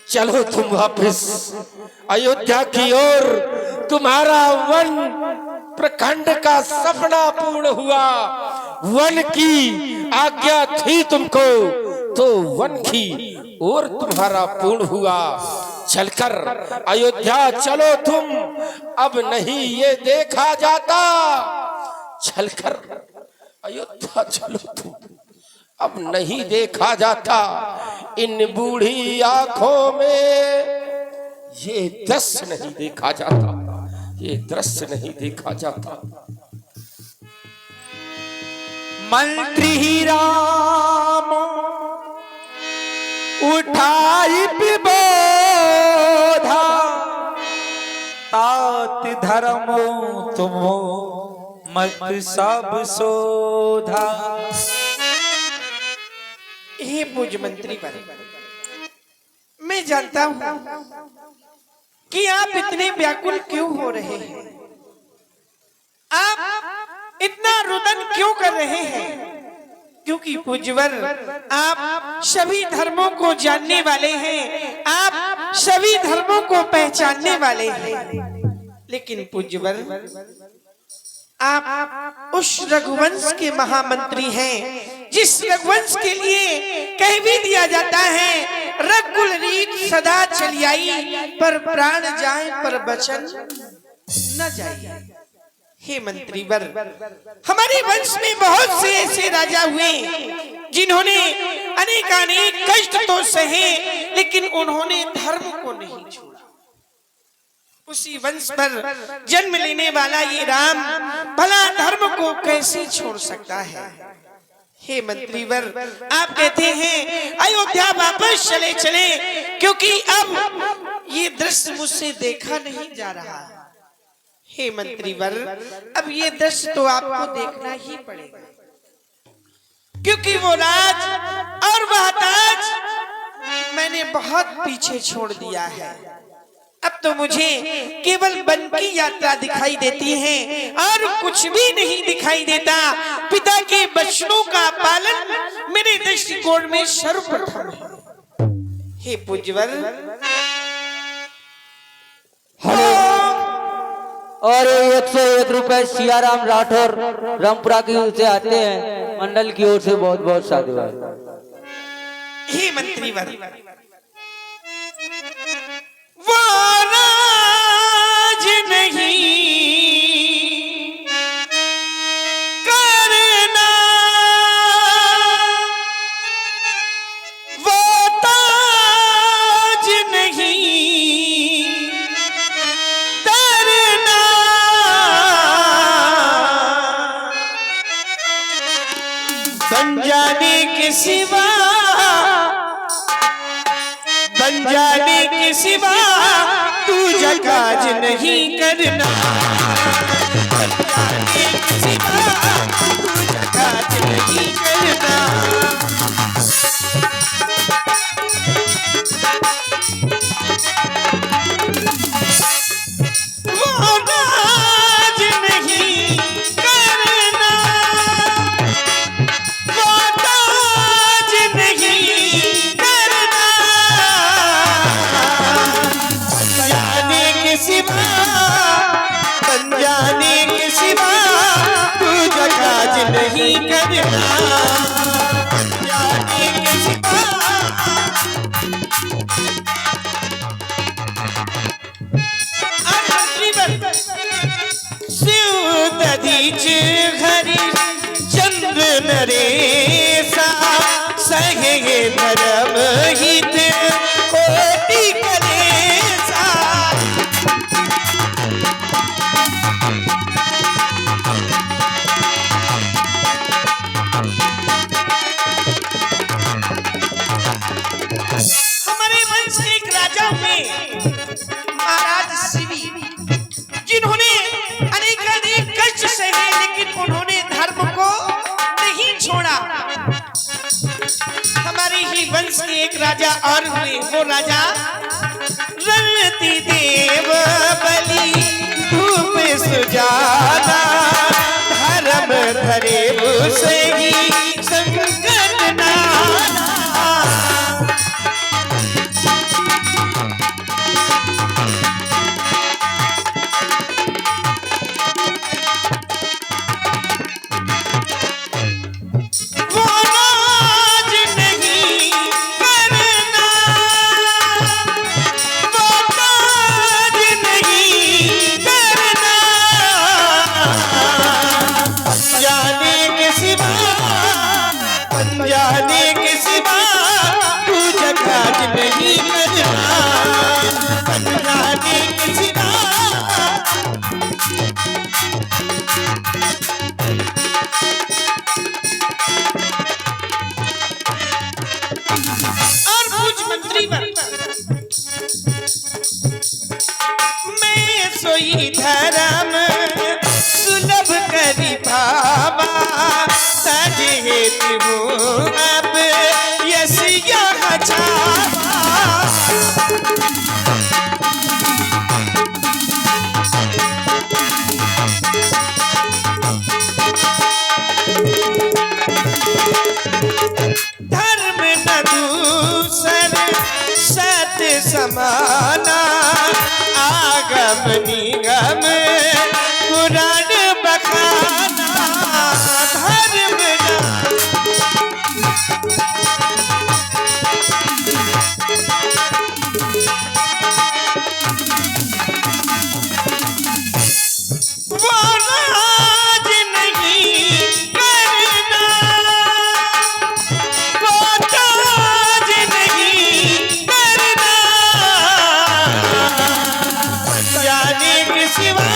चलो तुम वापस अयोध्या की ओर। तुम्हारा वन प्रखंड का सपना पूर्ण हुआ। वन की आज्ञा थी तुमको तो वन की ओर तुम्हारा पूर्ण हुआ। चलकर अयोध्या चलो तुम, अब नहीं ये देखा जाता। चलकर अयोध्या चलो तुम, अब नहीं देखा जाता। इन बूढ़ी आंखों में ये दृश्य नहीं देखा जाता, ये दृश्य नहीं देखा जाता। मंत्री राम उठाई विबोधा, तात धर्मो तुमो मत सब शोधा। हे पूज मंत्री पर मैं जानता हूं कि आप इतने व्याकुल क्यों हो रहे हैं। आप इतना रुदन क्यों कर रहे हैं? क्योंकि पूज्यवर आप सभी धर्मों को जानने वाले हैं, आप सभी धर्मों को पहचानने वाले हैं। लेकिन पूज्यवर आप उस रघुवंश के महामंत्री हैं जिस रघुवंश के लिए कह भी दिया जाता है रघुकुल रीत सदा चली आई, पर प्राण जाए पर बचन न जाए। हे मंत्रीवर, हमारे वंश में बहुत से ऐसे राजा हुए जिन्होंने अनेकानेक कष्ट तो सहे, लेकिन उन्होंने धर्म को नहीं छोड़ा। उसी वंश पर जन्म लेने वाला ये राम भला धर्म को कैसे छोड़ सकता है? हे मंत्रीवर, आप कहते हैं अयोध्या वापस चले चले, क्योंकि अब ये दृश्य मुझसे देखा नहीं जा रहा। हे मंत्रीवर, अब ये दृश्य तो आपको देखना ही पड़ेगा, क्योंकि वो राज और वह ताज मैंने बहुत पीछे छोड़ दिया है। अब तो मुझे केवल वन की यात्रा दिखाई देती है और कुछ भी नहीं दिखाई देता। पिता के वचनों का पालन मेरे दृष्टिकोण में सर्वप्रथम है। हे पूज्यवर, और 101 रुपए सियाराम राठौर रामपुरा की ओर से आते हैं। मंडल की ओर से बहुत बहुत साधुवाद। हे मंत्रीवर, वो राज नहीं करना, वो ताज नहीं करना, बन जाने के सिवा, बन जाने के सिवा तू जकाज नहीं करना, बन जाने के सिवा तू जकाज नहीं करना। वो राज नहीं करना, वो ताज नहीं करना, बन जाने के सिवा तू जकाज नहीं करना, बन जाने के सिवा। शिव दधीच हरि चंद्र नरेसा, सहे धर्म हित कोटि कलेसा। हमारे वंश के एक राजा हुए महाराज शिवी, जिन्होंने अनेकानेक कष्ट सहे, लेकिन उन्होंने धर्म को नहीं छोड़ा। हमारे ही वंश के एक राजा और हुए, वो राजा रणती देव बलि धूप सुजाना, धर्म धरे सही संकट नाना। नहीं करना, बन जाने किसी का। और कुछ मंत्री मैं सोई धर्म सुलभ करी भावा, सजे हेतु हूँ अब यश यहाँ छावा। धर्म न दूसर सत्य समाना, आगम निगम पुराण बखाना। धर्म वो राज नहीं करना, वो ताज नहीं करना, जाने के सिवा,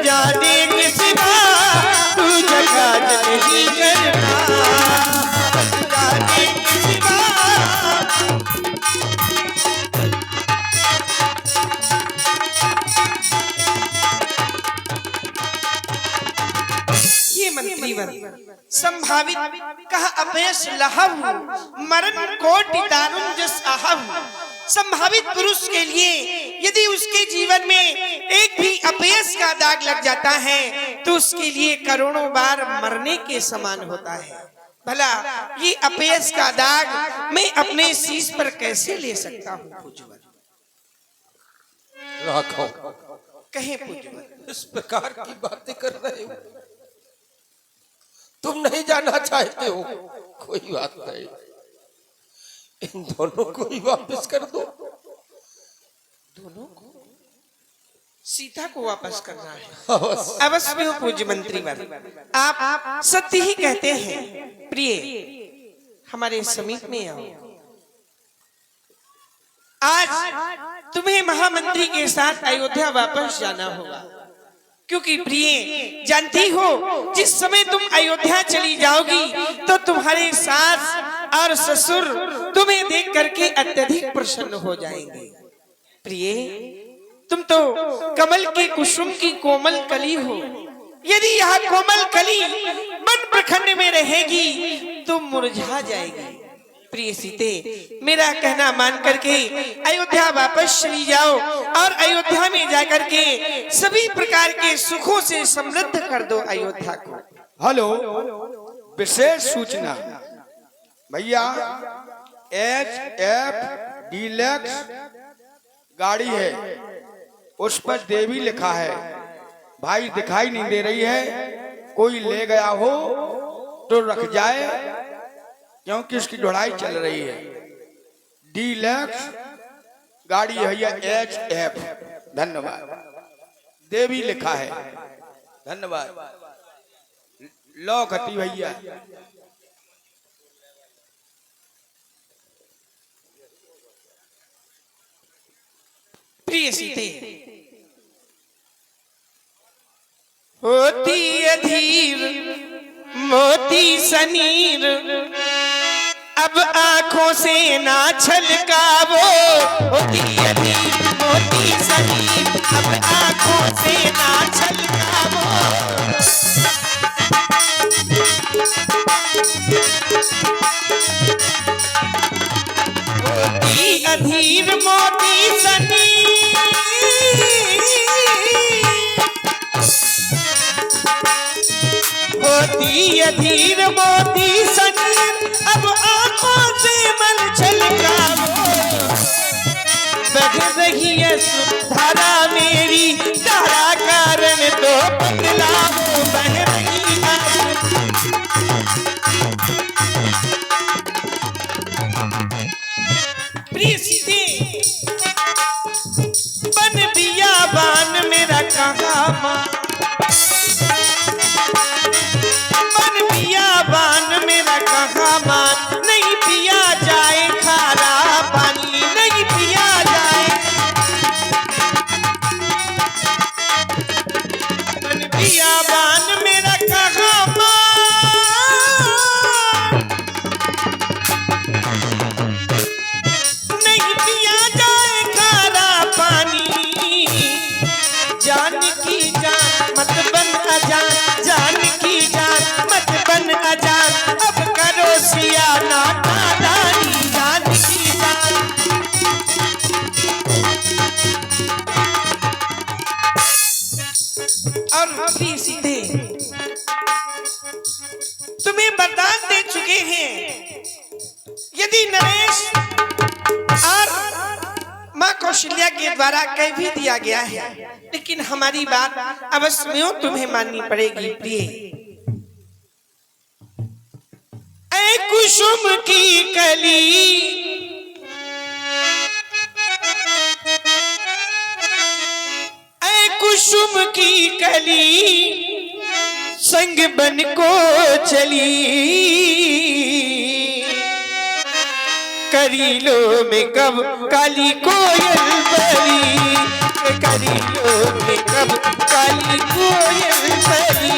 जाने के सिवा तू जगह नहीं करना, जाने के सिवा। ये मंत्रीवर संभावित कहा अपयश लहव, मरण कोटि दारुण जस आहव। संभावित पुरुष के लिए यदि उसके जीवन में एक भी अपयश का दाग लग जाता है तो उसके लिए करोड़ों बार मरने के समान होता है। भला ये अपयश का दाग मैं अपने शीश पर कैसे ले सकता हूँ पूज्यवर? राघव, कहे पूज्यवर। इस प्रकार की बातें कर रहे हो, तुम नहीं जाना चाहते हो, कोई बात नहीं, इन दोनों को ही वापस कर दो। दोनों को? सीता को वापस करना है? अवश्य में हो पूज्य मंत्रीवर, आप सत्य ही कहते हैं। प्रिय, हमारे समीप में आओ। आज तुम्हें महामंत्री के साथ अयोध्या वापस जाना होगा, क्योंकि प्रिय जानती हो जिस समय तुम अयोध्या चली जाओगी तो तुम्हारे सास और ससुर तुम्हें देख करके अत्यधिक प्रसन्न हो जाएंगे। प्रिय, तुम तो कमल के कुसुम की कोमल कली हो। यदि यह कोमल कली वन प्रखंड में रहेगी तो मुरझा जाएगी। प्रिय सीते, मेरा कहना मान करके अयोध्या वापस चली जाओ और अयोध्या में जाकर के सभी प्रकार के सुखों से समृद्ध कर दो अयोध्या को। हेलो, विशेष सूचना भैया, HF डीलक्स गाड़ी है, उस पर देवी लिखा है। भाई दिखाई नहीं दे रही है, कोई ले गया हो तो रख जाए, क्योंकि इसकी ढुलाई चल रही है। डीलक्स गाड़ी है भैया, HF। धन्यवाद, देवी लिखा है। धन्यवाद। लो खती भैया। प्रिय सीते, होती अधीर मोती सनीर, अब आंखों से ना छलकावो। होती अधीर मोती सनीर, अब आंखों से ना छलकावो। होती अधीर मोती सनीर, होती अधीर मोती सनीर, अब आंखों से मन छलकावो। बह रही है धारा मेरी, धारा कारण तो बदलावो। बह रही है प्रिय सीते, बन बियाबान मेरा कहाँ मान, बन बियाबान मेरा कहाँ मान, नहीं पिया जाए खारा। और प्रिय सीते तुम्हें वरदान दे चुके हैं, यदि नरेश और माँ कौशल्या के द्वारा कह भी दिया गया है, लेकिन हमारी बात अवश्य में तुम्हें माननी पड़ेगी। प्रिय ऐ कुसुम की कली, ऐ कुसुम की कली संग बन को चली, करीलो में कब काली कोयल बली, करीलो में कब काली कोयल बली।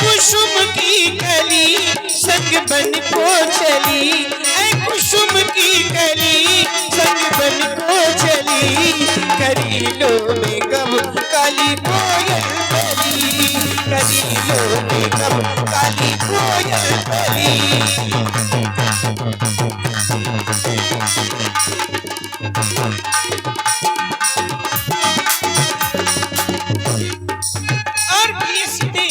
कुसुम की कली संग बन को चली, ऐ कुसुम की कली संग बन को चली, करीलो में कब काली कोयल बली, करीलो में कब काली कोयल बली। और प्रिय सीते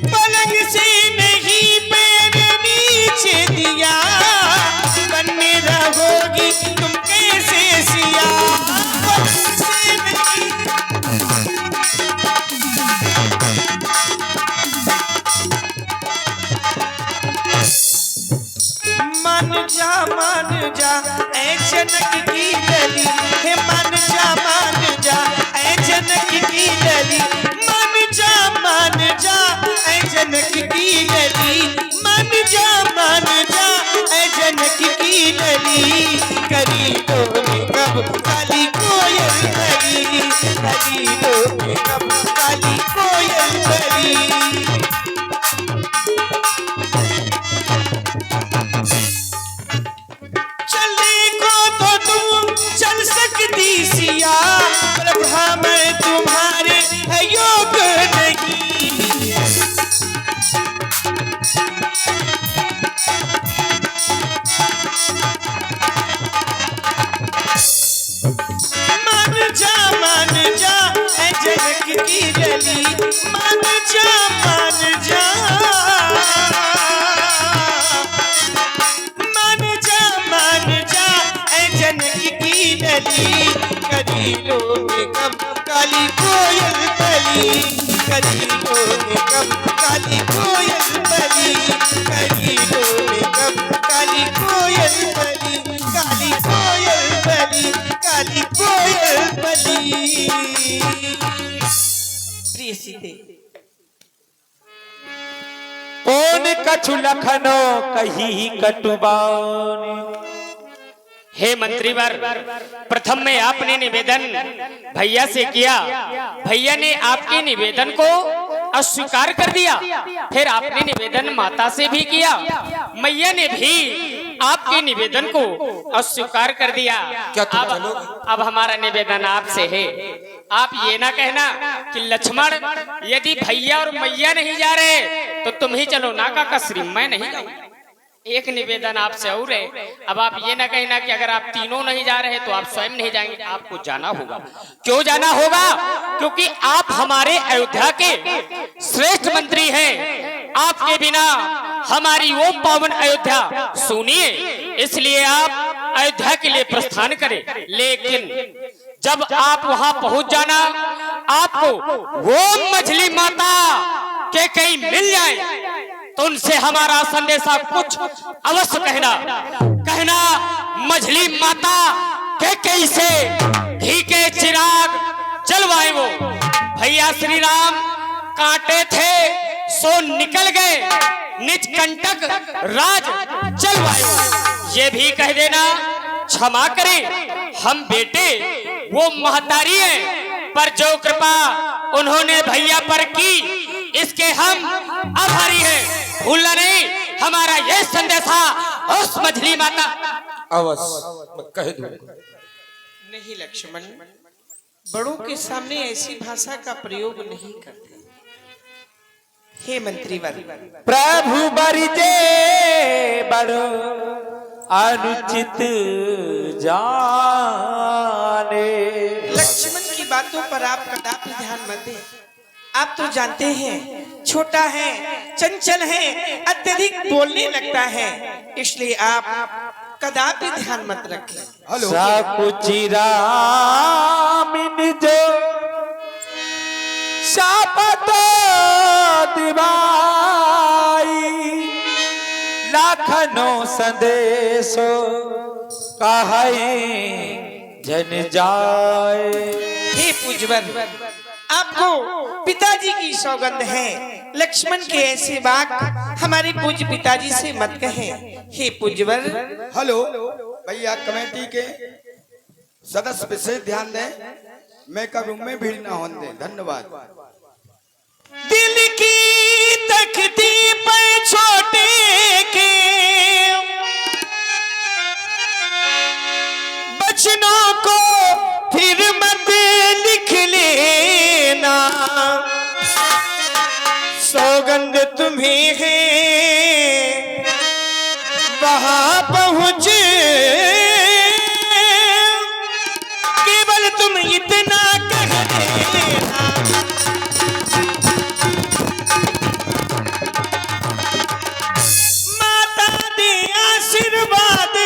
पलंग से नहीं पैर नीचे दिया, बनने रहोगी तुम कैसे सिया, पलंग से नहीं। मान जा ऐ जनक की लली, हे मान जा ऐ जनक की लली, मान जा ऐ जनक की लली, मान जा ऐ जनक की लली, करीलो में कब काली कोयल बली, करीलो में कब काली कोयल बली। चल सकती सिया, प्रभा में तुम्हारे है योग नहीं, मान जा ऐ जनक की लली, मान जा ऐ जनक की लली, करीलो में कब काली कोयल बली, करीलो में कब काली कोयल बली, करीलो में कब काली कोयल बली, काली कोयल बली, काली कोयल बली। प्रिय सीते कौन कछु लखनो कही कटुबान। हे मंत्रीवर, प्रथम में आपने निवेदन भैया से किया, भैया ने आपके निवेदन को अस्वीकार कर दिया, फिर आपने निवेदन माता से भी किया, मैया ने भी आपके निवेदन को अस्वीकार कर दिया। अब हमारा निवेदन आपसे है, आप ये ना कहना कि लक्ष्मण यदि भैया और मैया नहीं जा रहे तो तुम ही चलो ना काका श्री मैं नहीं जाऊंगा। एक निवेदन आपसे और है, अब आप ये ना कहना कि अगर आप तीनों नहीं जा रहे तो आप स्वयं नहीं जाएंगे, आपको जाना होगा। क्यों जाना होगा? क्योंकि आप हमारे अयोध्या के श्रेष्ठ मंत्री हैं, आपके बिना हमारी वो पावन अयोध्या सुनिए, इसलिए आप अयोध्या के लिए प्रस्थान करें। लेकिन जब आप वहां पहुंच जाना, आपको वो मछली माता के कहीं मिल जाए तो उनसे हमारा संदेशा कुछ अवश्य कहना मछली माता के कैसे घी के चिराग जलवाए वो भैया श्री राम कांटे थे सो निकल गए, निज कंटक राज जलवाए। ये भी कह देना क्षमा करें, हम बेटे वो महतारी हैं, पर जो कृपा उन्होंने भैया पर की इसके हम आभारी हैं। भूलना नहीं, हमारा ये संदेशा उस मछली माता अवश्य कह दूंगा। नहीं लक्ष्मण, बड़ों के सामने ऐसी भाषा का प्रयोग नहीं करते। हे मंत्रीवर, प्रभु बरिजे बड़ो अनुचित जाने। लक्ष्मण की बातों पर आप कदापि ध्यान मत दें। आप तो जानते हैं छोटा है, चंचल है, अत्यधिक बोलने लगता है, इसलिए आप कदापि ध्यान मत रखें। हेलो सकुचिरामिन जो शापत दिवाई लाखनों संदेशो कहे जन जाए। हे पूज्यवर, आपको पिताजी की सौगंध है, लक्ष्मण के ऐसे बात हमारे पूज्य पिताजी से मत कहें। हे पूज्यवर, हेलो भैया, कमेटी के सदस्य विशेष ध्यान दें, मैं का रूम में भीड़ ना होने दें। धन्यवाद। दिल की तख्ती पर छोटे के बचनों को फिर मत लिख लेना, सौगंध तुम्हें है वहां पहुंच, केवल तुम इतना कह देना। माता दे आशीर्वाद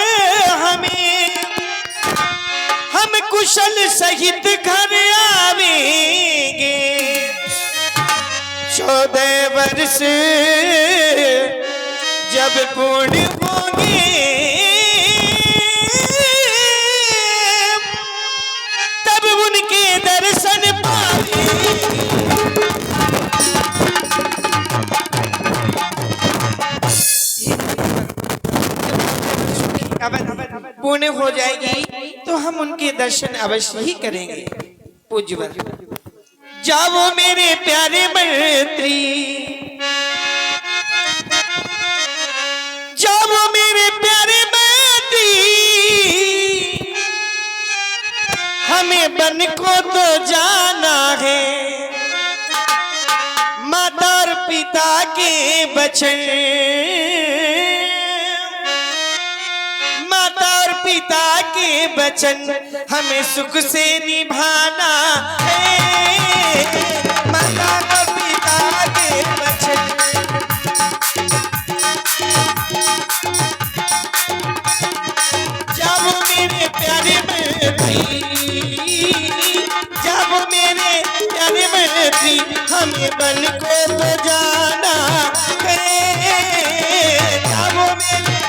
हमें, हम कुशल सहित घर आवेंगे। 14 वर्ष जब पूर्ण होंगे, तब उनके दर्शन पाएंगे। पूर्ण हो जाएगी तो हम उनके दर्शन अवश्य ही करेंगे। पूज्यवर, जाओ मेरे प्यारे मंत्री, जाओ मेरे प्यारे मंत्री, हमें बन को तो जाना है, माता और पिता के वचन, माता और पिता के वचन हमें सुख से निभाना है। माता और पिता के वचन, जाओ मेरे प्यारे मंत्री, जाओ मेरे प्यारे मंत्री, हमें बन को तो जाना है। जाओ मेरे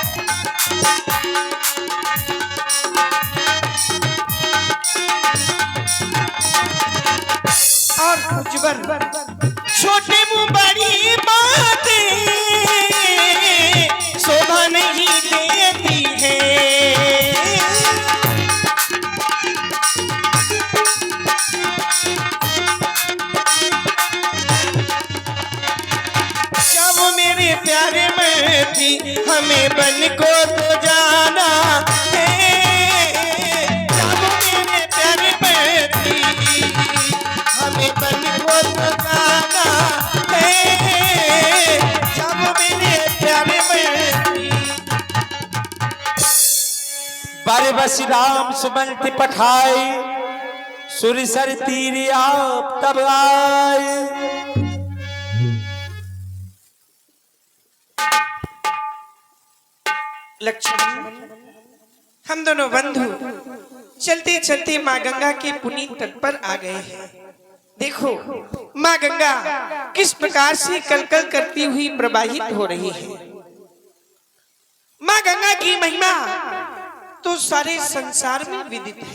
और पूज्यवर, छोटे मुंह बड़ी बातें शोभा नहीं देती है। जब मेरे प्यारे मंत्री, हमें बन को तो जाना है। जब मेरे प्यारे मंत्री, हमें बन को तो जाना है। जब मेरे प्यारे मंत्री, बारे बस राम सुमंत पठाए, सुरसर तीर आप तब आए। लक्ष्मण, हम दोनों बंधु चलते चलते माँ गंगा के पुनीत तट पर आ गए हैं। देखो माँ गंगा किस प्रकार से कलकल करती हुई प्रवाहित हो रही है। माँ गंगा की महिमा तो सारे संसार में विदित है।